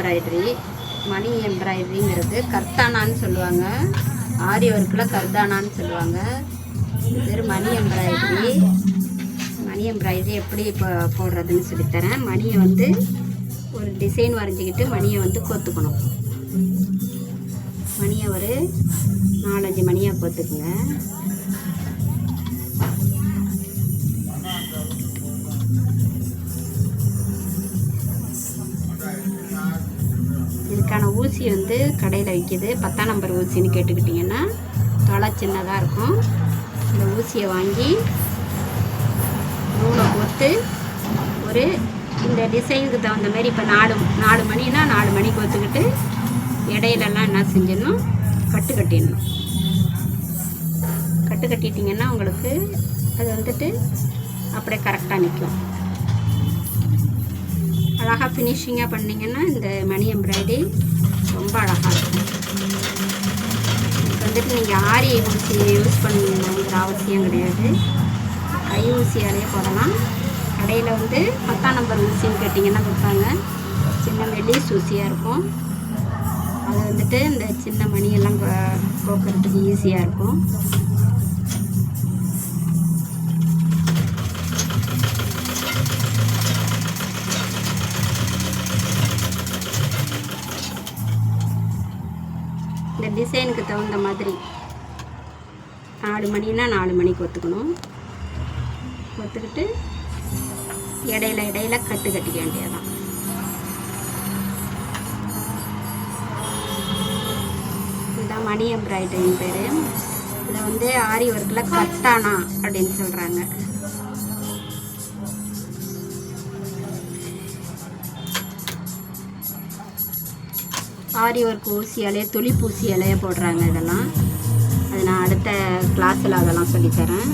Embroidery. மணி எம்ப்ராய்டரிங்கிறது கர்தானான்னு சொல்லுவாங்க, ஆரி ஒர்க்கில் கர்தானான்னு சொல்லுவாங்க. இது மணி எம்ப்ராய்டரி. மணி எம்ப்ராய்டரி எப்படி இப்போ போடுறதுன்னு சொல்லித்தரேன். மணியை வந்து ஒரு டிசைன் வரைஞ்சிக்கிட்டு மணியை வந்து கோத்துக்கணும். மணியை ஒரு 4-5 மணியாக கோத்துக்குங்க. இதுக்கான ஊசி வந்து கடையில் விற்கிது. 10ஆம் நம்பர் ஊசின்னு கேட்டுக்கிட்டிங்கன்னா தொலை சின்னதாக இருக்கும். இந்த ஊசியை வாங்கி நூலை கோர்த்து ஒரு இந்த டிசைனுக்கு தகுந்த மாதிரி இப்போ 4 மணினா 4 மணி கோத்துக்கிட்டு இடையிலலாம் என்ன செஞ்சிடணும், கட்டு கட்டிடணும். கட்டு கட்டிட்டிங்கன்னா உங்களுக்கு அது வந்துட்டு அப்படியே கரெக்டாக நிற்கும். அழகாக ஃபினிஷிங்காக பண்ணிங்கன்னா இந்த மணி எம்ப்ராய்டரி ரொம்ப அழகாக இருக்கும். இதுக்கு வந்துட்டு நீங்கள் ஆரி ஊசி யூஸ் பண்ணணுங்கிற அவசியம் கிடையாது. கை ஊசியாலே போடலாம். கடையில் வந்து 10ஆம் நம்பர் ஊசின்னு கேட்டிங்கன்னா கொடுப்பாங்க. சின்ன மெல்லிஸ் ஊசியாக இருக்கும். அது வந்துட்டு இந்த சின்ன மணியெல்லாம் கோக்கிறதுக்கு ஈஸியாக இருக்கும். இந்த டிசைனுக்கு தகுந்த மாதிரி 4 மணினா 4 மணிக்கு ஒத்துக்கணும். ஒத்துக்கிட்டு இடையில கட்டு கட்டிக்க வேண்டியதான். இதுதான் மணி எம்ப்ராய்டரின் பேர். இதை வந்து ஆரி ஒர்க்கில் கர்தானா அப்படின்னு சொல்கிறாங்க. ஆரி ஒர்க் ஊசியாலே துளிப்பூசியாலே போடுறாங்க. இதெல்லாம் அது நான் அடுத்த கிளாஸில் அதெல்லாம் சொல்லித்தரேன்.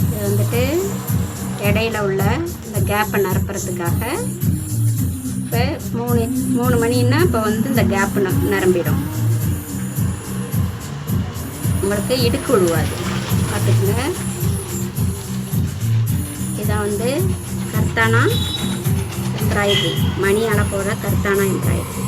இது வந்துட்டு இடையில உள்ள இந்த கேப்பை நிரப்புறதுக்காக இப்போ 3 மணின்னா இப்போ வந்து இந்த கேப்பு நிரம்பிடும். உங்களுக்கு இடுக்கு விழுவாது, பார்த்துக்குங்க. இதான் வந்து கர்தானா எம்ப்ராய்டரி, மணியால் போடுற கர்தானா எம்ப்ராய்டரி.